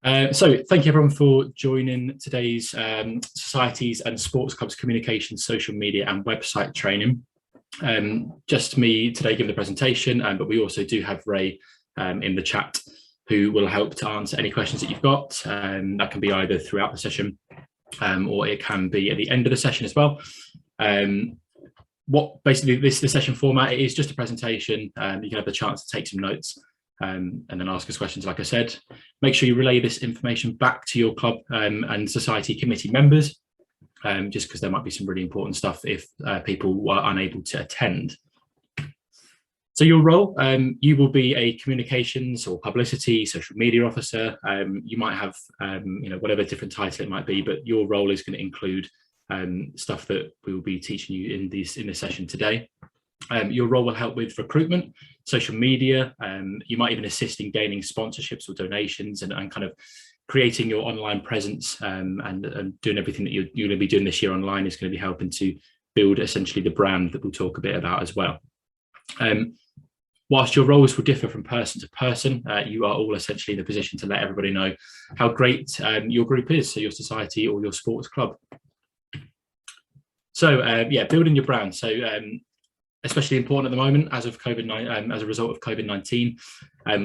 So thank you everyone for joining today's Societies and Sports Clubs Communication, Social Media and Website training. Just me today giving the presentation, but we also do have Ray in the chat who will help to answer any questions that you've got. That can be either throughout the session or it can be at the end of the session as well. What basically the session format is just a presentation. You can have the chance to take some notes and then ask us questions, like I said. Make sure you relay this information back to your club and society committee members, just because there might be some really important stuff if people were unable to attend. So your role, you will be a communications or publicity, social media officer. You might have, whatever different title it might be, but your role is going to include stuff that we will be teaching you in this session today. Your role will help with recruitment, social media. You might even assist in gaining sponsorships or donations and kind of creating your online presence and doing everything that you're going to be doing this year online is going to be helping to build essentially the brand that we'll talk a bit about as well. Whilst your roles will differ from person to person, you are all essentially in a position to let everybody know how great your group is, so your society or your sports club. So yeah, building your brand. So especially important at the moment as of COVID-19, as a result of COVID-19,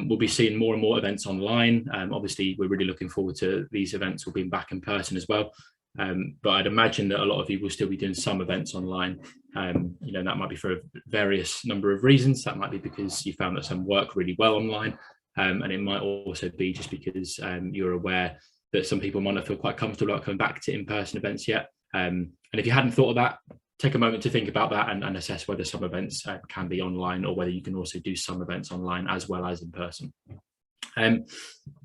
we'll be seeing more and more events online. Obviously, we're really looking forward to these events all being back in person as well. But I'd imagine that a lot of you will still be doing some events online. That might be for a various number of reasons. That might be because you found that some work really well online. And it might also be just because you're aware that some people might not feel quite comfortable about coming back to in-person events yet. And if you hadn't thought of that, take a moment to think about that and assess whether some events can be online or whether you can also do some events online as well as in person.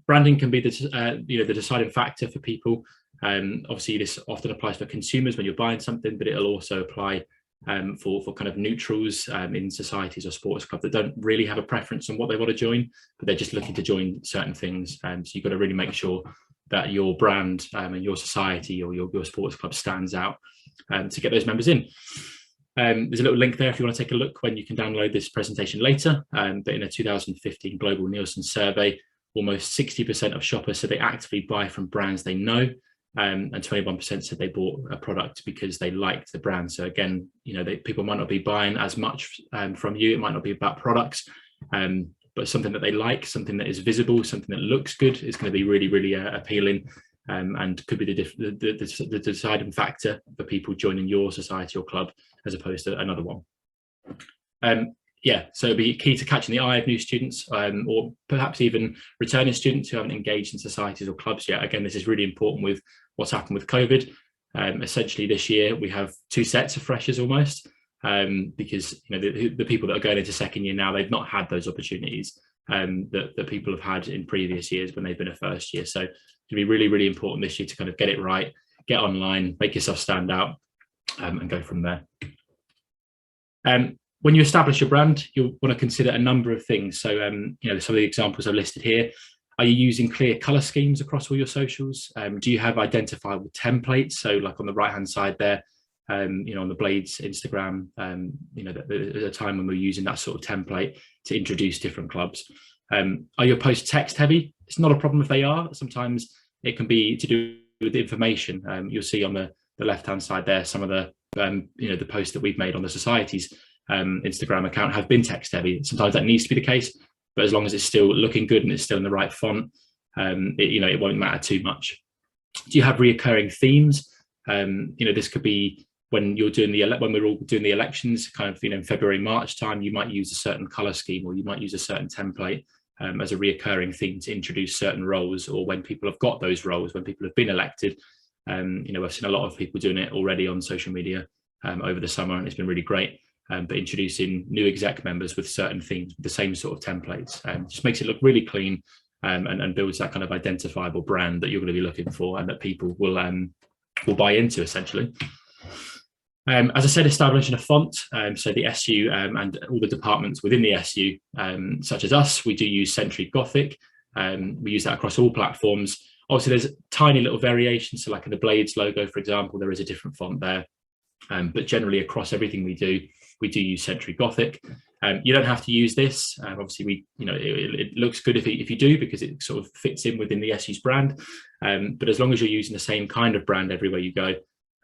Branding can be the deciding factor for people. Obviously, this often applies for consumers when you're buying something, but it'll also apply for kind of neutrals in societies or sports clubs that don't really have a preference on what they want to join, but they're just looking to join certain things. So you've got to really make sure that your brand and your society or your sports club stands out to get those members in. There's a little link there if you want to take a look when you can download this presentation later. But in a 2015 Global Nielsen survey, almost 60% of shoppers said they actively buy from brands they know, and 21% said they bought a product because they liked the brand. So again, people might not be buying as much from you. It might not be about products, but something that they like, something that is visible, something that looks good is going to be really, really appealing. And could be the deciding factor for people joining your society or club as opposed to another one. Yeah, so it'd be key to catching the eye of new students or perhaps even returning students who haven't engaged in societies or clubs yet. Again, this is really important with what's happened with COVID. Essentially this year we have two sets of freshers almost because the people that are going into second year now, they've not had those opportunities that people have had in previous years when they've been a first year. So it's going to be really, really important this year to kind of get it right, get online, make yourself stand out and go from there. When you establish your brand, you'll want to consider a number of things. So, some of the examples I've listed here. Are you using clear color schemes across all your socials? Do you have identifiable templates? So like on the right-hand side there, on the Blades Instagram, there's a time when we're using that sort of template to introduce different clubs. Are your posts text heavy? It's not a problem if they are. Sometimes it can be to do with the information. You'll see on the left-hand side there, some of the posts that we've made on the society's Instagram account have been text heavy. Sometimes that needs to be the case, but as long as it's still looking good and it's still in the right font, it won't matter too much. Do you have reoccurring themes? This could be when you're doing when we're all doing the elections, kind of in February, March time, you might use a certain color scheme or you might use a certain template as a reoccurring theme to introduce certain roles, or when people have got those roles, when people have been elected. I've seen a lot of people doing it already on social media over the summer, and it's been really great. But introducing new exec members with certain themes, with the same sort of templates, just makes it look really clean and builds that kind of identifiable brand that you're going to be looking for and that people will buy into essentially. As I said, establishing a font, so the SU and all the departments within the SU, such as us, we do use Century Gothic. We use that across all platforms. Obviously, there's tiny little variations. So like in the Blades logo, for example, there is a different font there. But generally across everything we do, we do use Century Gothic. You don't have to use this. Obviously, it looks good if you do, because it sort of fits in within the SU's brand. But as long as you're using the same kind of brand everywhere you go,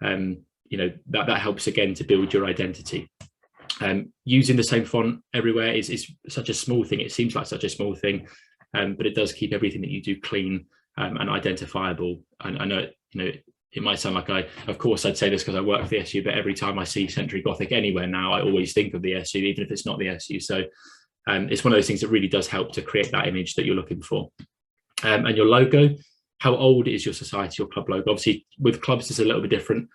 that helps again to build your identity. Using the same font everywhere is such a small thing. It seems like such a small thing, but it does keep everything that you do clean and identifiable. And I know it might sound like of course I'd say this because I work for the SU, but every time I see Century Gothic anywhere now, I always think of the SU, even if it's not the SU. So it's one of those things that really does help to create that image that you're looking for. And your logo, how old is your society or club logo? Obviously, with clubs, it's a little bit different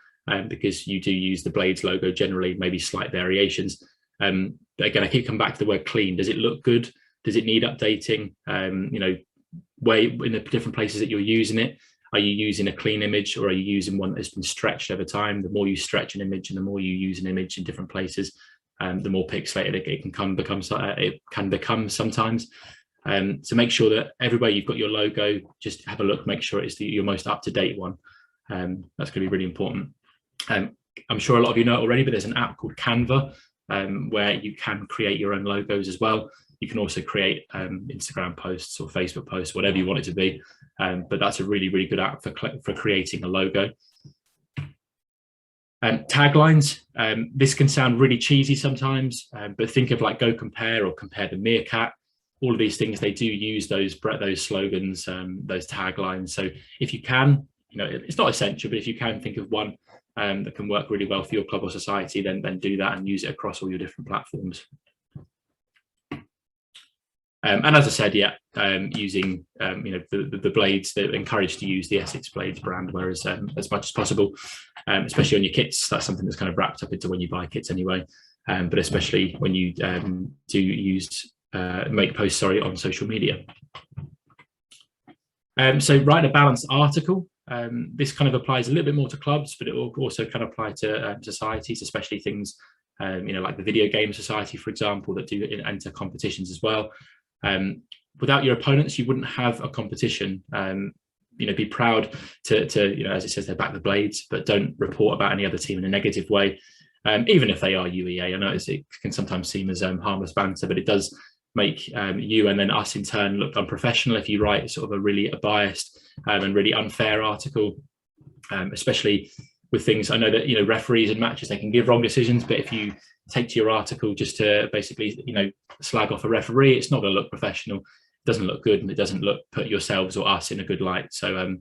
because you do use the Blades logo generally, maybe slight variations. But again, I keep coming back to the word clean. Does it look good? Does it need updating? Where in the different places that you're using it, are you using a clean image, or are you using one that's been stretched over time? The more you stretch an image and the more you use an image in different places, the more pixelated it can become sometimes. So make sure that everywhere you've got your logo, just have a look, make sure it's your most up-to-date one. That's going to be really important. I'm sure a lot of you know it already, but there's an app called Canva where you can create your own logos as well. You can also create Instagram posts or Facebook posts, whatever you want it to be. But that's a really, really good app for creating a logo. Taglines, this can sound really cheesy sometimes, but think of like Go Compare or Compare the Meerkat. All of these things, they do use those slogans, those taglines. So if you can, it's not essential, but if you can think of one that can work really well for your club or society, then do that and use it across all your different platforms. And as I said, using the blades, they're encouraged to use the Essex Blades brand, whereas as much as possible, especially on your kits, that's something that's kind of wrapped up into when you buy kits anyway. But especially when you make posts on social media. So write a balanced article. This kind of applies a little bit more to clubs, but it will also kind of apply to societies, especially things like the Video Game Society, for example, that do enter competitions as well. Without your opponents, you wouldn't have a competition. Be proud to as it says, they back the Blades, but don't report about any other team in a negative way, even if they are UEA. I know it can sometimes seem as harmless banter, but it does make you and then us in turn look unprofessional if you write sort of a biased and really unfair article, especially with things. I know that referees in matches, they can give wrong decisions, but if you take to your article just to basically slag off a referee, it's not going to look professional. It doesn't look good, and it doesn't put yourselves or us in a good light. So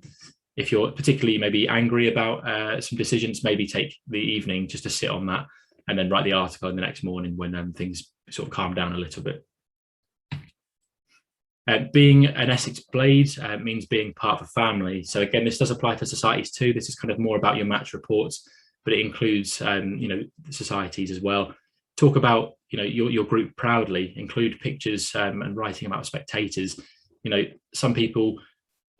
if you're particularly maybe angry about some decisions, maybe take the evening just to sit on that and then write the article in the next morning when things sort of calm down a little bit. Being an Essex Blade means being part of a family. So again, this does apply to societies too. This is kind of more about your match reports, but it includes societies as well. Talk about your group proudly. Include pictures and writing about spectators. Some people,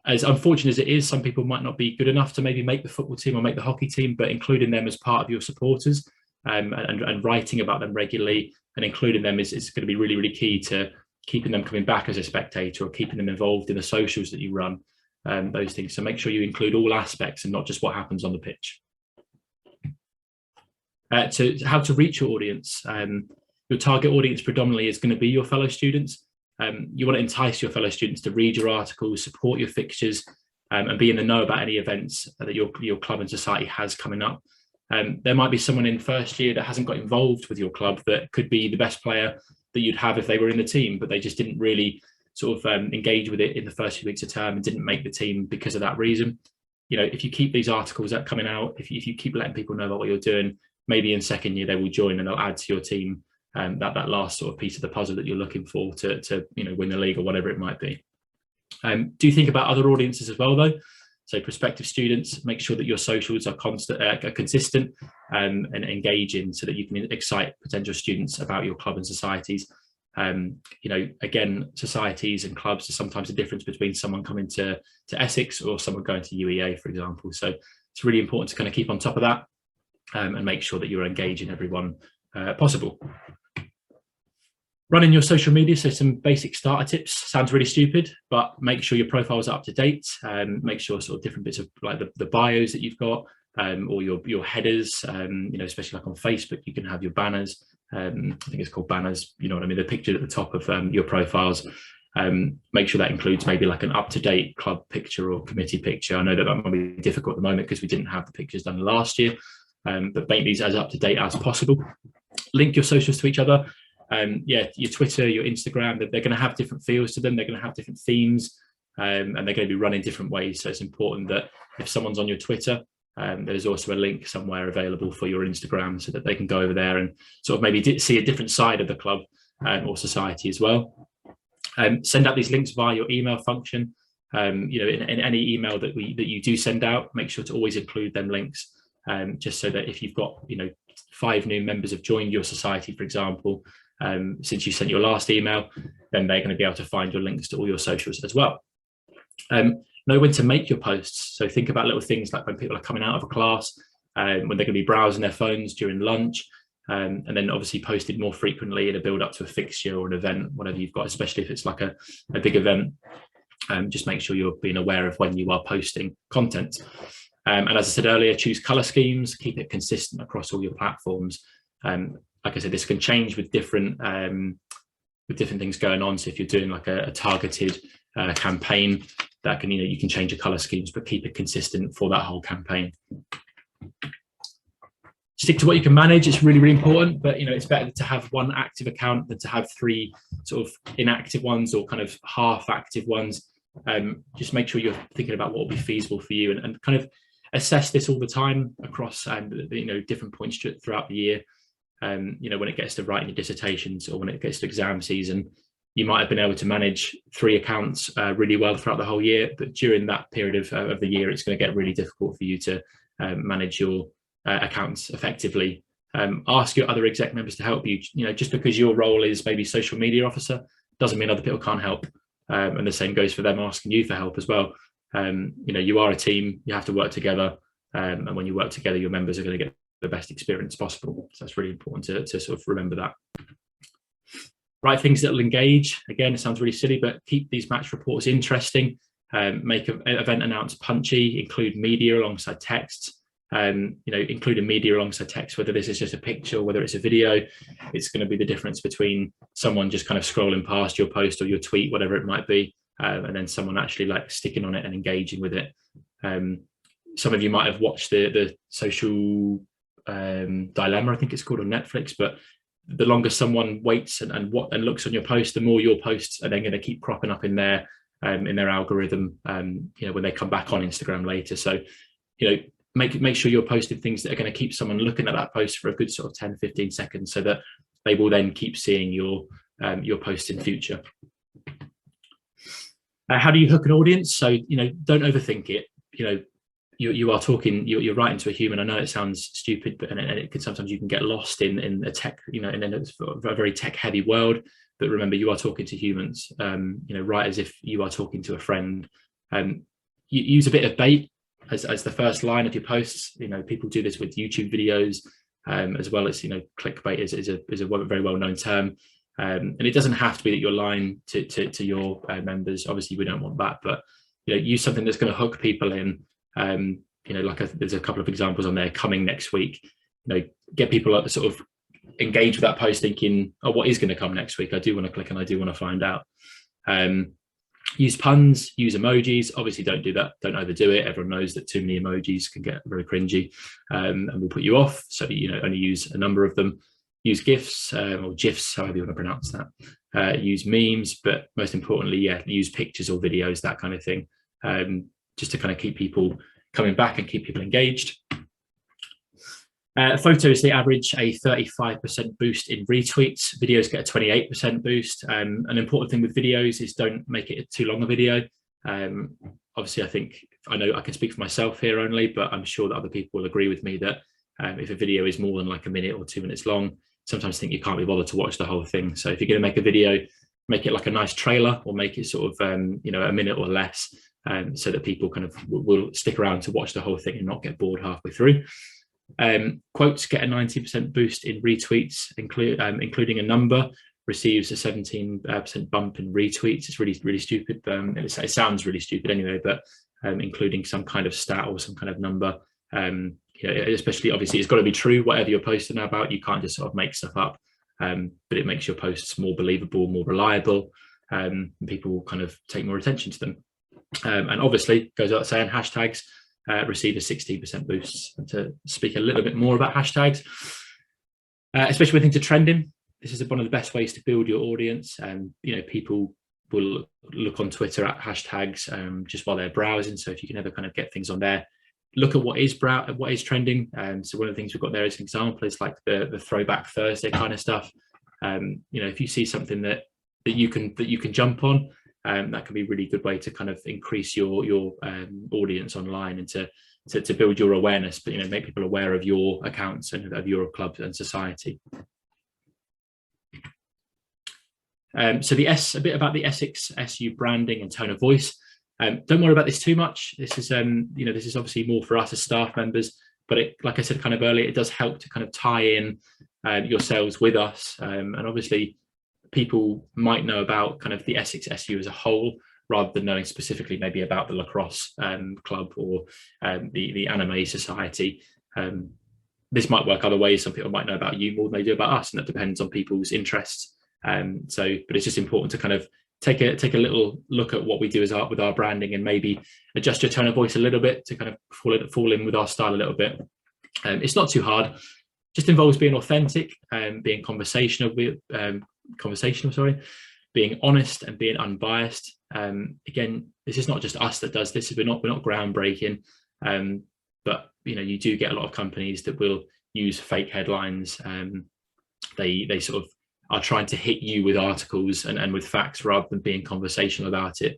as unfortunate as it is, some people might not be good enough to maybe make the football team or make the hockey team, but including them as part of your supporters and writing about them regularly and including them is going to be really, really key to keeping them coming back as a spectator or keeping them involved in the socials that you run, those things. So make sure you include all aspects and not just what happens on the pitch. So how to reach your audience. Your target audience predominantly is going to be your fellow students. You want to entice your fellow students to read your articles, support your fixtures, and be in the know about any events that your club and society has coming up. There might be someone in first year that hasn't got involved with your club that could be the best player that you'd have if they were in the team, but they just didn't really sort of engage with it in the first few weeks of term and didn't make the team because of that reason. If you keep these articles coming out, if you keep letting people know about what you're doing, maybe in second year they will join and they'll add to your team that last sort of piece of the puzzle that you're looking for to win the league or whatever it might be. Do think about other audiences as well though. So prospective students, make sure that your socials are consistent and engaging so that you can excite potential students about your club and societies. Again, societies and clubs are sometimes the difference between someone coming to Essex or someone going to UEA, for example. So it's really important to kind of keep on top of that and make sure that you're engaging everyone possible. Running your social media, so some basic starter tips. Sounds really stupid, but make sure your profiles are up to date. Make sure sort of different bits of like the bios that you've got or your headers, especially like on Facebook, you can have your banners I think it's called banners, you know what I mean, the picture at the top of your profiles. Make sure that includes maybe like an up-to-date club picture or committee picture. I know that might be difficult at the moment because we didn't have the pictures done last year, but make these as up-to-date as possible. Link your socials to each other. Yeah, your Twitter, your Instagram, they're going to have different feels to them. They're going to have different themes, and they're going to be run in different ways. So it's important that if someone's on your Twitter, there's also a link somewhere available for your Instagram so that they can go over there and sort of maybe see a different side of the club or society as well. Send out these links via your email function. You know, in any email that you do send out, make sure to always include them links, just so that if you've got, you know, 5 new members have joined your society, for example, since you sent your last email, then they're going to be able to find your links to all your socials as well. Know when to make your posts. So think about little things like when people are coming out of a class, when they're going to be browsing their phones during lunch, and then obviously posted more frequently in a build up to a fixture or an event, whatever you've got, especially if it's like a big event. Just make sure you're being aware of when you are posting content. And as I said earlier, choose color schemes, keep it consistent across all your platforms. Like I said, this can change with different things going on. So if you're doing like a targeted campaign, that can, you know, you can change your color schemes, but keep it consistent for that whole campaign. Stick to what you can manage. It's really, really important, but, you know, it's better to have 1 active account than to have 3 sort of inactive ones or kind of half active ones. Just make sure you're thinking about what will be feasible for you, and kind of assess this all the time across, you know, different points throughout the year. You know, when it gets to writing your dissertations or when it gets to exam season, you might have been able to manage 3 accounts really well throughout the whole year, but during that period of the year, it's going to get really difficult for you to manage your accounts effectively. Ask your other exec members to help you. You know, just because your role is maybe social media officer doesn't mean other people can't help, and the same goes for them asking you for help as well. You know, you are a team, you have to work together, and when you work together, your members are going to get the best experience possible. So that's really important to sort of remember that. Write things that will engage. Again, it sounds really silly, but keep these match reports interesting. Make an event announce punchy, include media alongside texts. You know, including media alongside text, whether this is just a picture, whether it's a video, it's going to be the difference between someone just kind of scrolling past your post or your tweet, whatever it might be, and then someone actually like sticking on it and engaging with it. Some of you might have watched the social dilemma, I think it's called, on Netflix, but the longer someone waits and looks on your post, the more your posts are then going to keep cropping up in their algorithm, you know, when they come back on Instagram later. So, you know, make sure you're posting things that are going to keep someone looking at that post for a good sort of 10-15 seconds, so that they will then keep seeing your posts in future. How do you hook an audience? So, you know, don't overthink it. You know, you are talking, you're writing to a human. I know it sounds stupid, but and it can sometimes you can get lost in a tech, you know, and then it's a very tech heavy world. But remember, you are talking to humans. You know, write as if you are talking to a friend. Use a bit of bait as the first line of your posts. You know, people do this with YouTube videos, as well as, you know, clickbait is a very well known term. And it doesn't have to be that you're lying to your members. Obviously, we don't want that, but, you know, use something that's going to hook people in. You know, like there's a couple of examples on there coming next week. You know, get people sort of engaged with that post, thinking, oh, what is going to come next week? I do want to click and I do want to find out. Use puns, use emojis. Obviously, don't do that. Don't overdo it. Everyone knows that too many emojis can get very cringy, and will put you off. So, you know, only use a number of them. Use GIFs or GIFs, however you want to pronounce that. Use memes, but most importantly, yeah, use pictures or videos, that kind of thing. Just to kind of keep people coming back and keep people engaged. Photos, they average a 35% boost in retweets. Videos get a 28% boost. An important thing with videos is don't make it too long a video. Obviously, I know I can speak for myself here only, but I'm sure that other people will agree with me that if a video is more than like a minute or 2 minutes long, sometimes think you can't be bothered to watch the whole thing. So if you're going to make a video, make it like a nice trailer, or make it sort of, you know, a minute or less, so that people kind of will stick around to watch the whole thing and not get bored halfway through. Quotes get a 90% boost in retweets, including a number, receives a 17% bump in retweets. It's really, really stupid. It sounds really stupid anyway, but including some kind of stat or some kind of number, you know, especially obviously it's got to be true, whatever you're posting about. You can't just sort of make stuff up. but it makes your posts more believable, more reliable, and people kind of take more attention to them. And obviously, goes without saying, hashtags receive a 16% boost. And to speak a little bit more about hashtags, especially when things are trending, this is one of the best ways to build your audience. People will look on Twitter at hashtags just while they're browsing. So if you can ever kind of get things on there, look at what is trending. So one of the things we've got there as an example is like the Throwback Thursday kind of stuff. If you see something that you can jump on, that can be a really good way to kind of increase your audience online and to build your awareness, but make people aware of your accounts and of your club and society. So a bit about the Essex SU branding and tone of voice. Don't worry about this too much. This is this is obviously more for us as staff members, but like I said kind of earlier, it does help to kind of tie in yourselves with us, and obviously people might know about kind of the Essex SU as a whole, rather than knowing specifically maybe about the lacrosse club or the ADMII society. This might work other ways. Some people might know about you more than they do about us, and that depends on people's interests. But it's just important to kind of take a little look at what we do with our branding, and maybe adjust your tone of voice a little bit to kind of fall in with our style a little bit. It's not too hard. Just involves being authentic and being conversational, being honest and being unbiased. Again, this is not just us that does this. We're not groundbreaking, but you do get a lot of companies that will use fake headlines. They sort of are trying to hit you with articles and with facts rather than being conversational about it.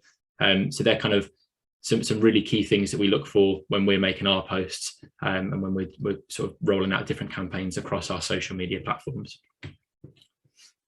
So they're kind of some really key things that we look for when we're making our posts, and when we're sort of rolling out different campaigns across our social media platforms.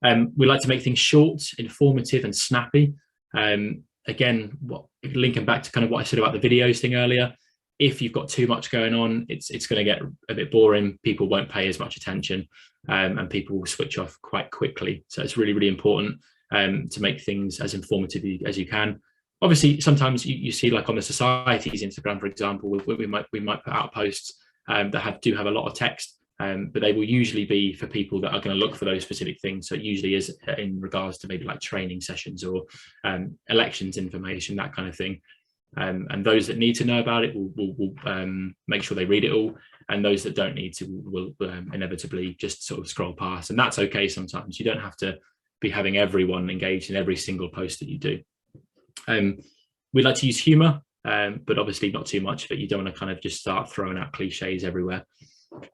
We like to make things short, informative and snappy. Again, linking back to kind of what I said about the videos thing earlier, if you've got too much going on, it's going to get a bit boring. People won't pay as much attention, and people will switch off quite quickly. So it's really, really important to make things as informative as you can. Obviously, sometimes you see, like on the society's Instagram, for example, we might put out posts that do have a lot of text, but they will usually be for people that are going to look for those specific things. So it usually is in regards to maybe like training sessions or elections information, that kind of thing. And those that need to know about it will make sure they read it all, and those that don't need to will inevitably just sort of scroll past. And that's okay sometimes. You don't have to be having everyone engaged in every single post that you do. We like to use humor, but obviously not too much of it. You don't want to kind of just start throwing out cliches everywhere.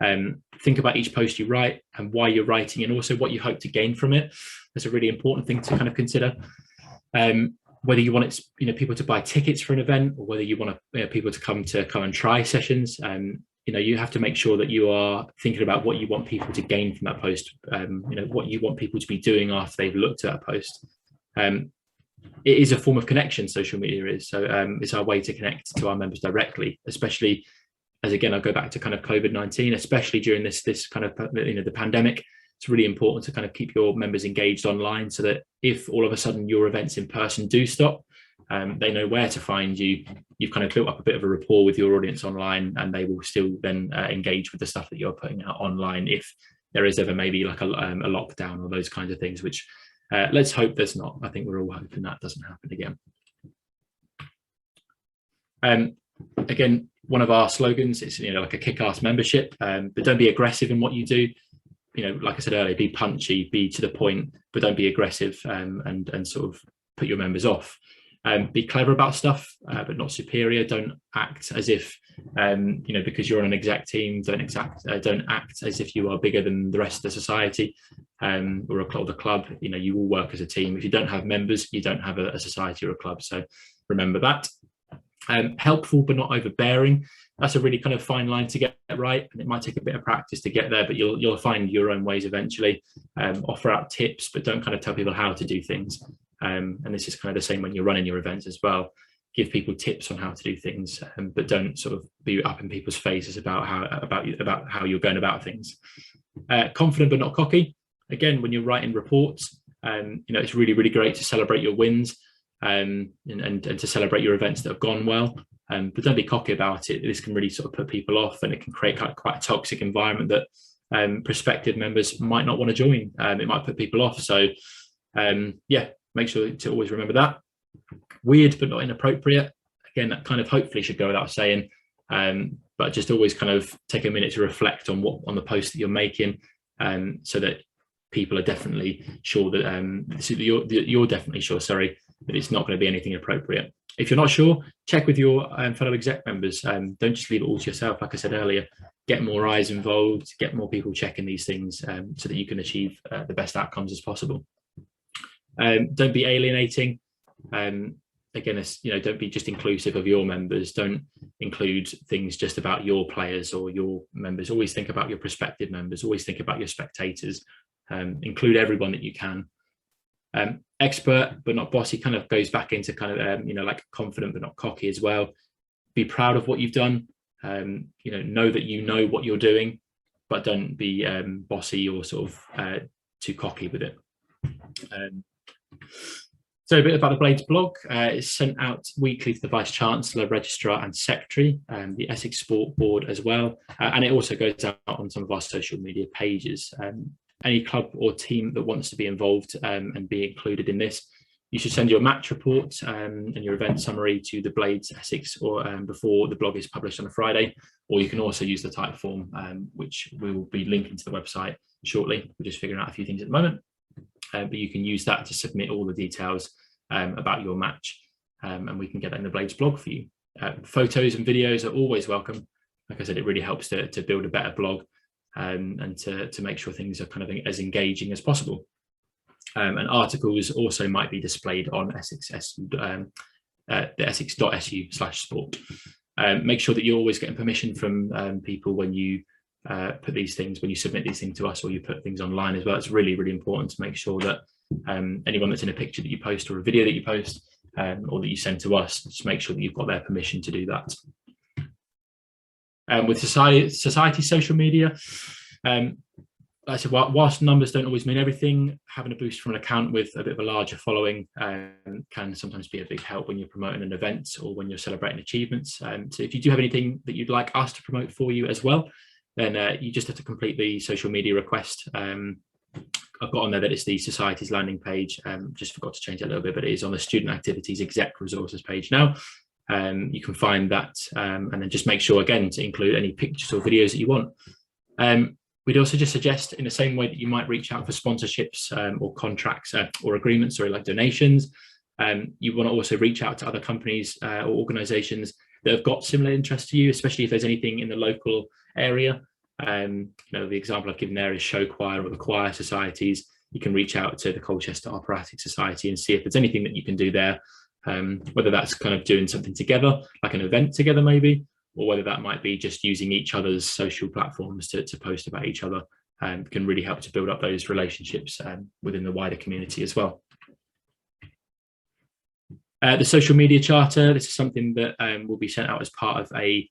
Think about each post you write and why you're writing, and also what you hope to gain from it. That's a really important thing to kind of consider. Whether you want people to buy tickets for an event, or whether you want people to come and try sessions, you have to make sure that you are thinking about what you want people to gain from that post. What you want people to be doing after they've looked at that post. It is a form of connection, social media is. So it's our way to connect to our members directly, especially as, again, I'll go back to kind of COVID-19, especially during this kind of, the pandemic. It's really important to kind of keep your members engaged online, so that if all of a sudden your events in person do stop, they know where to find you. You've kind of built up a bit of a rapport with your audience online, and they will still then engage with the stuff that you're putting out online if there is ever maybe like a lockdown or those kinds of things, which let's hope there's not. I think we're all hoping that doesn't happen again. Again, one of our slogans is like a kick-ass membership, but don't be aggressive in what you do. Like I said earlier, be punchy, be to the point, but don't be aggressive, and sort of put your members off. Be clever about stuff, but not superior. Don't act as if, because you're on an exec team, don't act as if you are bigger than the rest of the society, or the club. You all work as a team. If you don't have members, you don't have a society or a club. So remember that. Helpful but not overbearing. That's a really kind of fine line to get right, and it might take a bit of practice to get there, but you'll find your own ways eventually. Offer out tips, but don't kind of tell people how to do things. And this is kind of the same when you're running your events as well. Give people tips on how to do things, but don't sort of be up in people's faces about how you're going about things. Confident but not cocky. Again, when you're writing reports, it's really, really great to celebrate your wins, and to celebrate your events that have gone well. But don't be cocky about it. This can really sort of put people off, and it can create quite a toxic environment that prospective members might not want to join. It might put people off. So yeah, make sure to always remember that. Weird but not inappropriate. Again, that kind of hopefully should go without saying, but just always kind of take a minute to reflect on the post that you're making, so that people are definitely sure that you're definitely sure, sorry, that it's not going to be anything appropriate. If you're not sure, check with your fellow exec members. Don't just leave it all to yourself. Like I said earlier, get more eyes involved, get more people checking these things, so that you can achieve the best outcomes as possible. Don't be alienating. Again, don't be just inclusive of your members. Don't include things just about your players or your members. Always think about your prospective members. Always think about your spectators. Include everyone that you can. Expert but not bossy kind of goes back into kind of like confident but not cocky as well. Be proud of what you've done. Know that you know what you're doing, but don't be bossy or sort of too cocky with it. So a bit about the Blades blog. It's sent out weekly to the Vice Chancellor, Registrar and Secretary, the Essex Sport Board as well. And it also goes out on some of our social media pages. Any club or team that wants to be involved and be included in this, you should send your match report and your event summary to the Blades Essex or before the blog is published on a Friday, or you can also use the type form, which we will be linking to the website shortly. We're just figuring out a few things at the moment. But you can use that to submit all the details about your match, and we can get that in the Blades blog for you. Photos and videos are always welcome. Like I said, it really helps to build a better blog and to make sure things are kind of as engaging as possible. And articles also might be displayed on the essex.su/sport. Make sure that you're always getting permission from people when you put these things, when you submit these things to us, or you put things online as well. It's really, really important to make sure that anyone that's in a picture that you post or a video that you post or that you send to us, just make sure that you've got their permission to do that. With society social media, like I said, whilst numbers don't always mean everything, having a boost from an account with a bit of a larger following can sometimes be a big help when you're promoting an event or when you're celebrating achievements. So if you do have anything that you'd like us to promote for you as well, then you just have to complete the social media request. I've got on there that it's the Society's landing page. Just forgot to change that a little bit, but it is on the Student Activities Exec Resources page now. You can find that, and then just make sure again to include any pictures or videos that you want. We'd also just suggest, in the same way that you might reach out for sponsorships or contracts or agreements, sorry, like donations, you want to also reach out to other companies or organisations that have got similar interests to you, especially if there's anything in the local area. The example I've given there is show choir or the choir societies. You can reach out to the Colchester Operatic Society and see if there's anything that you can do there, whether that's kind of doing something together, like an event together maybe, or whether that might be just using each other's social platforms to post about each other, can really help to build up those relationships within the wider community as well. The social media charter, this is something that will be sent out as part of a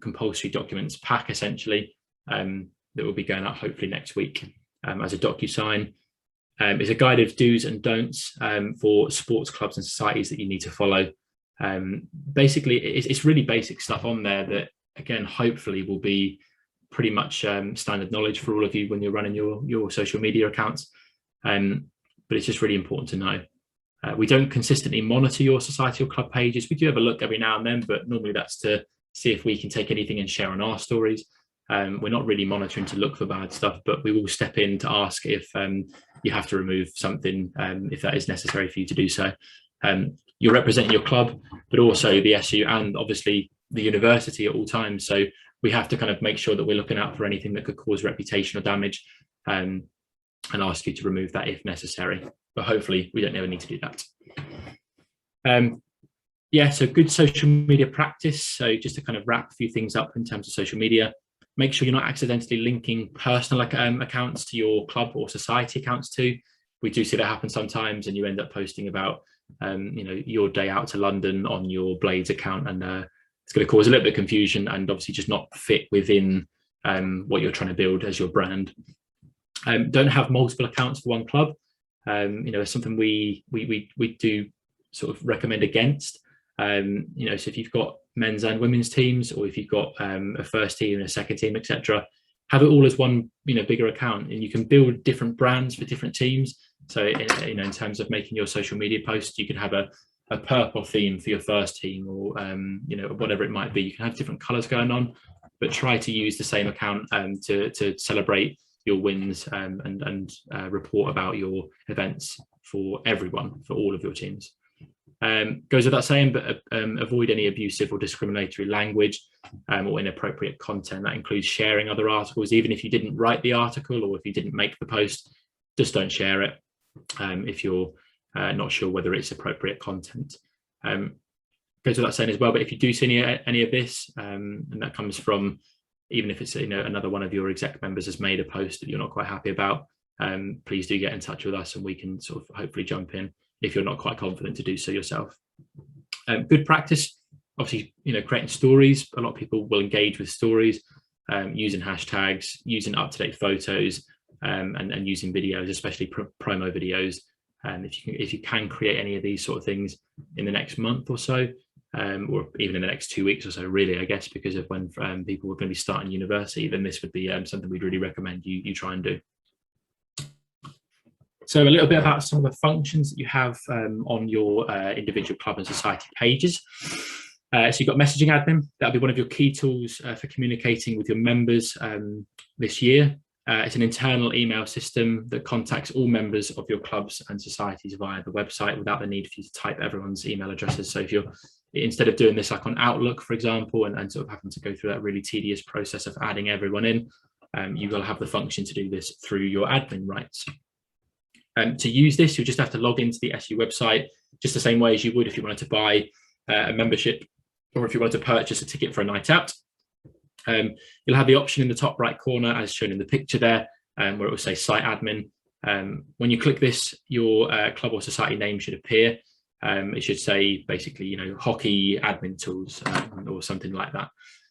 compulsory documents pack, essentially, that will be going out hopefully next week as a DocuSign. It's a guide of do's and don'ts for sports clubs and societies that you need to follow. Basically, it's really basic stuff on there that, again, hopefully will be pretty much standard knowledge for all of you when you're running your social media accounts. But it's just really important to know. We don't consistently monitor your society or club pages. We do have a look every now and then, but normally that's to see if we can take anything and share on our stories. We're not really monitoring to look for bad stuff, but we will step in to ask if you have to remove something, if that is necessary for you to do so. You're representing your club, but also the SU and obviously the university at all times. So we have to kind of make sure that we're looking out for anything that could cause reputational damage, and ask you to remove that if necessary. But hopefully we don't ever need to do that. Yeah, so good social media practice. So just to kind of wrap a few things up in terms of social media, make sure you're not accidentally linking personal accounts to your club or society accounts too. We do see that happen sometimes, and you end up posting about your day out to London on your Blades account, and it's going to cause a little bit of confusion and obviously just not fit within what you're trying to build as your brand. Don't have multiple accounts for one club. It's something we do sort of recommend against. So if you've got men's and women's teams, or if you've got a first team and a second team, etc., have it all as one, bigger account, and you can build different brands for different teams. So, in terms of making your social media posts, you could have a purple theme for your first team, or whatever it might be. You can have different colors going on, but try to use the same account to celebrate your wins and report about your events for everyone, for all of your teams. Goes without saying, but avoid any abusive or discriminatory language or inappropriate content. That includes sharing other articles, even if you didn't write the article or if you didn't make the post. Just don't share it if you're not sure whether it's appropriate content. Goes without saying as well, but if you do see any of this, and that comes from, even if it's another one of your exec members has made a post that you're not quite happy about, please do get in touch with us and we can sort of hopefully jump in if you're not quite confident to do so yourself. Good practice, obviously, creating stories. A lot of people will engage with stories, using hashtags, using up-to-date photos, and using videos, especially promo videos. If you can create any of these sort of things in the next month or so, or even in the next 2 weeks or so, really, I guess, because of when people are going to be starting university, then this would be something we'd really recommend you try and do. So a little bit about some of the functions that you have on your individual club and society pages. So you've got messaging admin. That'll be one of your key tools for communicating with your members this year. It's an internal email system that contacts all members of your clubs and societies via the website without the need for you to type everyone's email addresses. So if you're, instead of doing this like on Outlook, for example, and sort of having to go through that really tedious process of adding everyone in, you will have the function to do this through your admin rights. To use this, you'll just have to log into the SU website just the same way as you would if you wanted to buy a membership or if you wanted to purchase a ticket for a night out. You'll have the option in the top right corner, as shown in the picture there, where it will say site admin. When you click this, your club or society name should appear. It should say basically, hockey admin tools or something like that.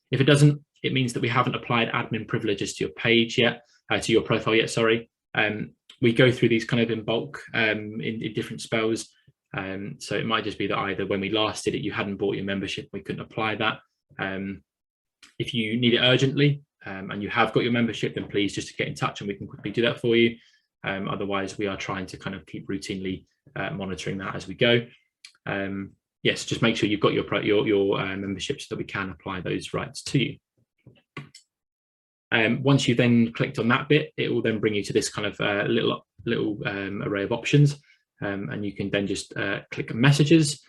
If it doesn't, it means that we haven't applied admin privileges to your page yet, to your profile yet, sorry. We go through these kind of in bulk in different spells. So it might just be that either when we last did it, you hadn't bought your membership, we couldn't apply that. If you need it urgently and you have got your membership, then please just get in touch and we can quickly do that for you. Otherwise, we are trying to kind of keep routinely monitoring that as we go. Yes, just make sure you've got your membership so that we can apply those rights to you. Once you've then clicked on that bit, it will then bring you to this kind of little array of options, and you can then just click messages.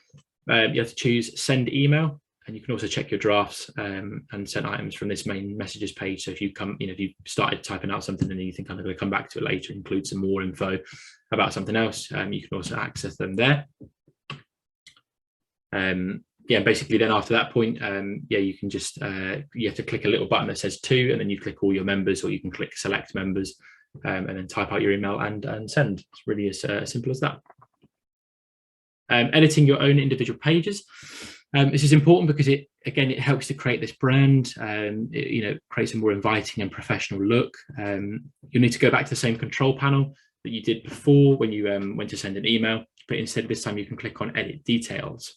You have to choose send email, and you can also check your drafts and send items from this main messages page. So if you if you started typing out something and you think I'm going to come back to it later, include some more info about something else, you can also access them there. Yeah, basically then after that point, yeah, you can just, you have to click a little button that says to, and then you click all your members, or you can click select members and then type out your email and send. It's really as simple as that. Editing your own individual pages. This is important because it helps to create this brand, it creates a more inviting and professional look. You'll need to go back to the same control panel that you did before when you went to send an email, but instead this time you can click on edit details.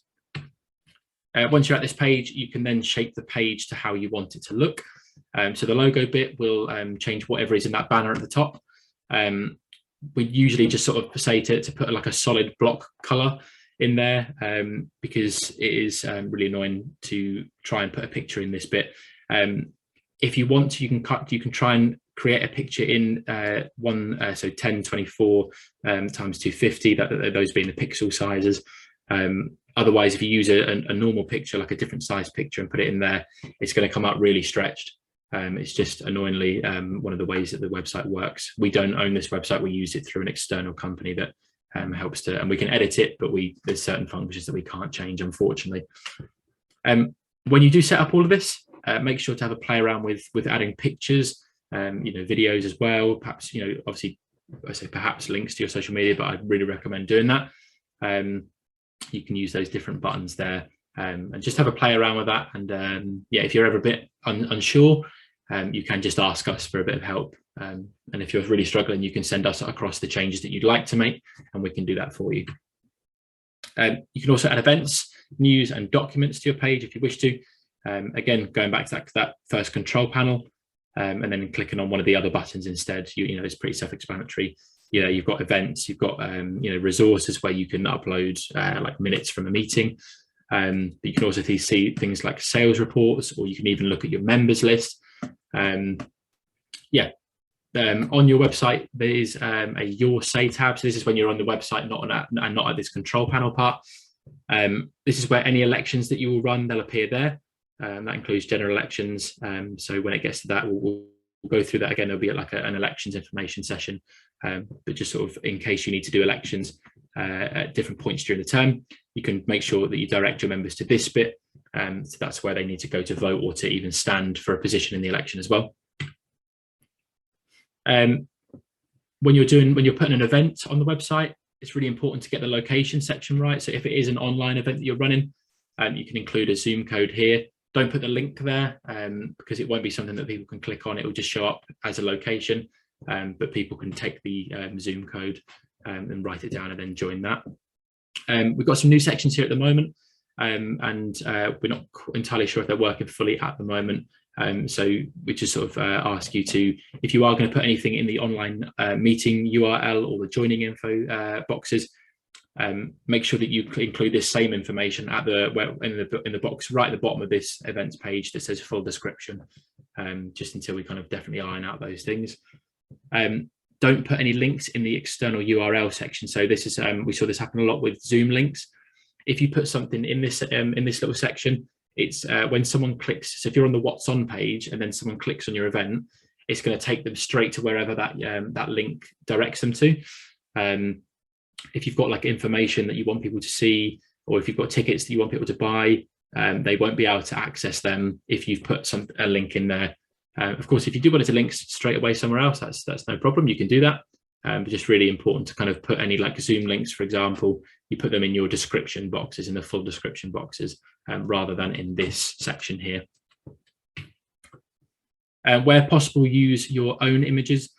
Once you're at this page, you can then shape the page to how you want it to look. So the logo bit will change whatever is in that banner at the top. We usually just sort of say to put like a solid block color in there because it is really annoying to try and put a picture in this bit. If you want to, you can try and create a picture in so 1024 times 250, those being the pixel sizes. Otherwise, if you use a normal picture, like a different size picture, and put it in there, it's going to come up really stretched. It's just annoyingly one of the ways that the website works. We don't own this website. We use it through an external company that helps to, and we can edit it, but there's certain functions that we can't change, unfortunately. When you do set up all of this, make sure to have a play around with adding pictures, videos as well. Perhaps, obviously, I say perhaps links to your social media, but I'd really recommend doing that. You can use those different buttons there and just have a play around with that. And yeah, if you're ever a bit unsure, you can just ask us for a bit of help. And if you're really struggling, you can send us across the changes that you'd like to make, and we can do that for you. You can also add events, news and documents to your page if you wish to. Again, going back to that first control panel, and then clicking on one of the other buttons instead. You know, it's pretty self-explanatory. You know, you've got events, you've got you know, resources where you can upload like minutes from a meeting. But you can also see things like sales reports, or you can even look at your members list. Yeah. On your website, there is a Your Say tab. So this is when you're on the website, not at this control panel part. This is where any elections that you will run, they'll appear there. That includes general elections. So when it gets to that, we'll go through that again. There'll be like an elections information session, but just sort of in case you need to do elections at different points during the term, you can make sure that you direct your members to this bit. So that's where they need to go to vote or to even stand for a position in the election as well. When you're putting an event on the website, it's really important to get the location section right. So if it is an online event that you're running, you can include a Zoom code here. Don't put the link there because it won't be something that people can click on. It will just show up as a location, but people can take the Zoom code and write it down and then join that. We've got some new sections here at the moment, and we're not entirely sure if they're working fully at the moment. So we just sort of ask you to, if you are going to put anything in the online meeting URL or the joining info boxes, make sure that you include this same information at in the box right at the bottom of this events page that says full description, just until we kind of definitely iron out those things. Don't put any links in the external URL section. So this is we saw this happen a lot with Zoom links. If you put something in this little section, it's when someone clicks, so if you're on the What's On page and then someone clicks on your event, it's going to take them straight to wherever that link directs them to. If you've got like information that you want people to see, or if you've got tickets that you want people to buy, they won't be able to access them if you've put a link in there. Of course, if you do want it to link straight away somewhere else, that's no problem. You can do that. But just really important to kind of put any like Zoom links, for example, you put them in your description boxes, in the full description boxes, rather than in this section here. Where possible, use your own images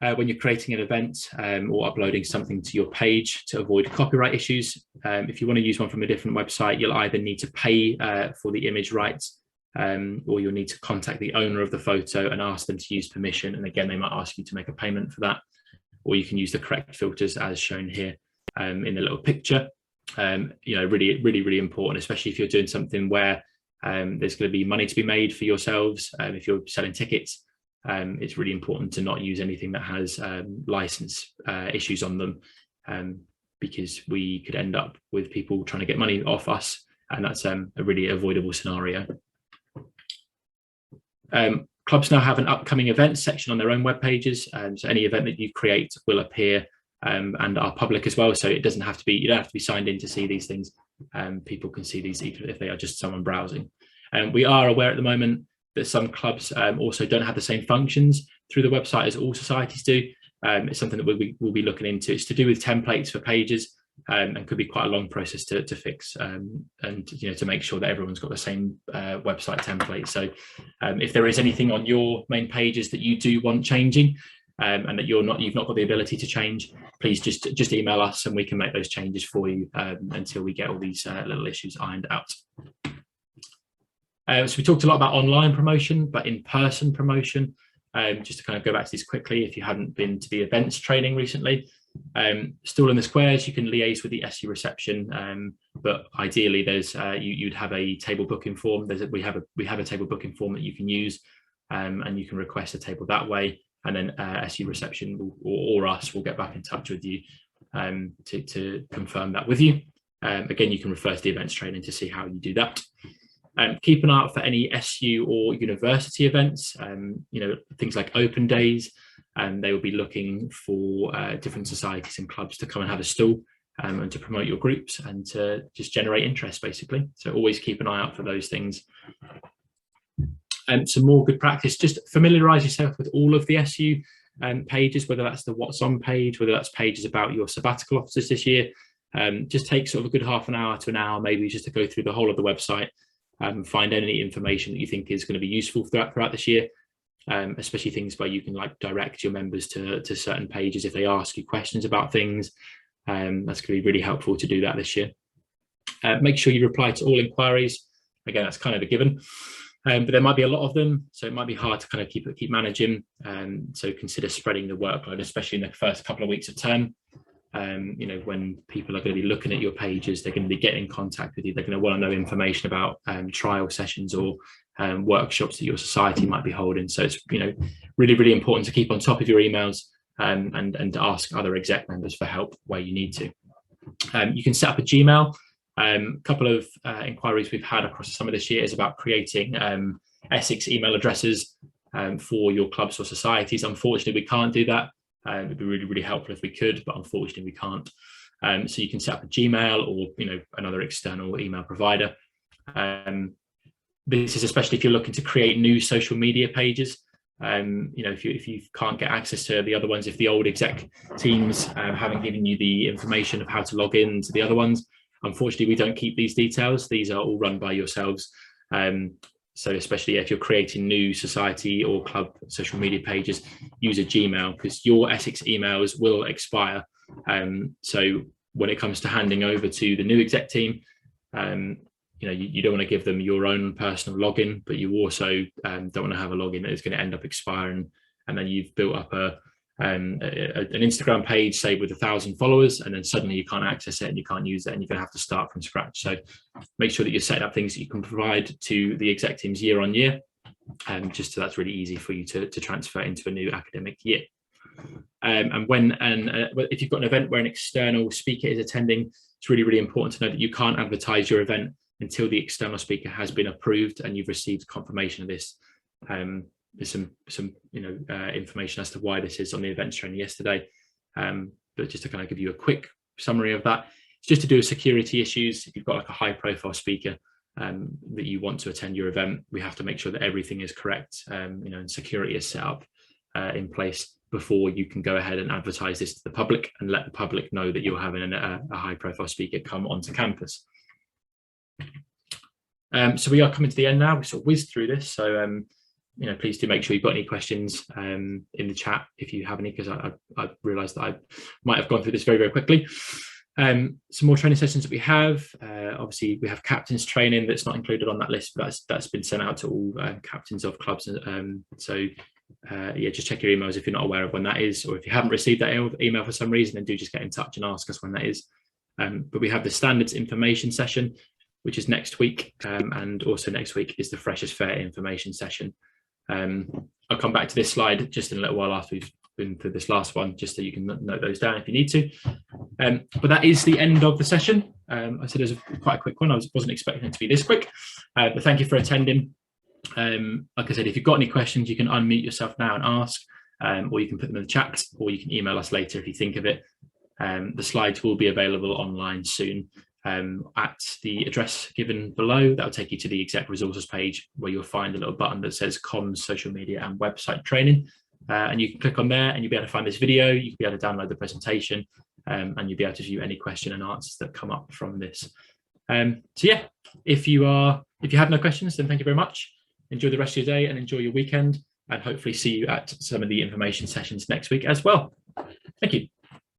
when you're creating an event or uploading something to your page to avoid copyright issues. If you want to use one from a different website, you'll either need to pay for the image rights, or you'll need to contact the owner of the photo and ask them to use permission. And again, they might ask you to make a payment for that. Or you can use the correct filters as shown here in the little picture. You know, really important, especially if you're doing something where there's going to be money to be made for yourselves. If you're selling tickets, it's really important to not use anything that has license issues on them, because we could end up with people trying to get money off us, and that's a really avoidable scenario. Clubs now have an upcoming events section on their own web pages, so any event that you create will appear and are public as well. So it doesn't have to be, you don't have to be signed in to see these things. People can see these even if they are just someone browsing. We are aware at the moment that some clubs also don't have the same functions through the website as all societies do. It's something that we'll be looking into. It's to do with templates for pages, and could be quite a long process to fix, and you know, to make sure that everyone's got the same website template. So if there is anything on your main pages that you do want changing, and that you've not got the ability to change, please just email us and we can make those changes for you until we get all these little issues ironed out. So we talked a lot about online promotion, but in-person promotion, just to kind of go back to this quickly, if you hadn't been to the events training recently, still in the squares, you can liaise with the SU reception, but ideally there's you'd have a table booking form. We have a table booking form that you can use, and you can request a table that way, and then SU reception or us will get back in touch with you to confirm that with you. Again, you can refer to the events training to see how you do that. Keep an eye out for any SU or university events, you know, things like open days, and they will be looking for different societies and clubs to come and have a stall, and to promote your groups and to just generate interest, basically. So always keep an eye out for those things. Some more good practice, just familiarise yourself with all of the SU pages, whether that's the What's On page, whether that's pages about your sabbatical officers this year. Just take sort of a good half an hour to an hour, maybe, just to go through the whole of the website, find any information that you think is going to be useful throughout this year, especially things where you can like direct your members to certain pages if they ask you questions about things. That's going to be really helpful to do that this year. Make sure you reply to all inquiries. Again, that's kind of a given. But there might be a lot of them, so it might be hard to kind of keep managing. So consider spreading the workload, especially in the first couple of weeks of term. You know, when people are going to be looking at your pages, they're going to be getting in contact with you. They're going to want to know information about trial sessions or workshops that your society might be holding. So it's, you know, really, really important to keep on top of your emails and to ask other exec members for help where you need to. You can set up a Gmail. A couple of inquiries we've had across some of this year is about creating Essex email addresses for your clubs or societies. Unfortunately, we can't do that. It'd be really, really helpful if we could, but unfortunately we can't. So you can set up a Gmail or, you know, another external email provider. This is especially if you're looking to create new social media pages. You know, if you can't get access to the other ones, if the old exec teams haven't given you the information of how to log in to the other ones, unfortunately, we don't keep these details. These are all run by yourselves. So especially if you're creating new society or club social media pages, use a Gmail, because your Essex emails will expire. So when it comes to handing over to the new exec team, you know, you don't want to give them your own personal login, but you also don't want to have a login that is going to end up expiring, and then you've built up an Instagram page, say with 1,000 followers, and then suddenly you can't access it and you can't use it, and you're going to have to start from scratch. So make sure that you're setting up things that you can provide to the exec teams year on year, just so that's really easy for you to transfer into a new academic year. And if you've got an event where an external speaker is attending, it's really, really important to know that you can't advertise your event until the external speaker has been approved and you've received confirmation of this. There's some information as to why this is on the events training yesterday, but just to kind of give you a quick summary of that, it's just to do with security issues. If you've got like a high profile speaker that you want to attend your event, we have to make sure that everything is correct, and security is set up in place before you can go ahead and advertise this to the public and let the public know that you're having a high profile speaker come onto campus. So we are coming to the end now. We sort of whizzed through this, so please do make sure you've got any questions in the chat if you have any, because I realised that I might have gone through this very, very quickly. Some more training sessions that we have. Obviously, we have captains training that's not included on that list, but that's been sent out to all captains of clubs. Yeah, just check your emails if you're not aware of when that is, or if you haven't received that email for some reason, then do just get in touch and ask us when that is. But we have the standards information session, which is next week, and also next week is the Freshers Fair information session. I'll come back to this slide just in a little while after we've been through this last one, just so you can note those down if you need to. But that is the end of the session. I said it was quite a quick one. I wasn't expecting it to be this quick, but thank you for attending. Like I said, if you've got any questions, you can unmute yourself now and ask, or you can put them in the chat, or you can email us later if you think of it. The slides will be available online soon at the address given below. That will take you to the exec resources page, where you'll find a little button that says comms, social media and website training, and you can click on there and you'll be able to find this video. You can be able to download the presentation, and you'll be able to view any question and answers that come up from this. So yeah, if you have no questions, then thank you very much. Enjoy the rest of your day and enjoy your weekend, and hopefully see you at some of the information sessions next week as well. Thank you.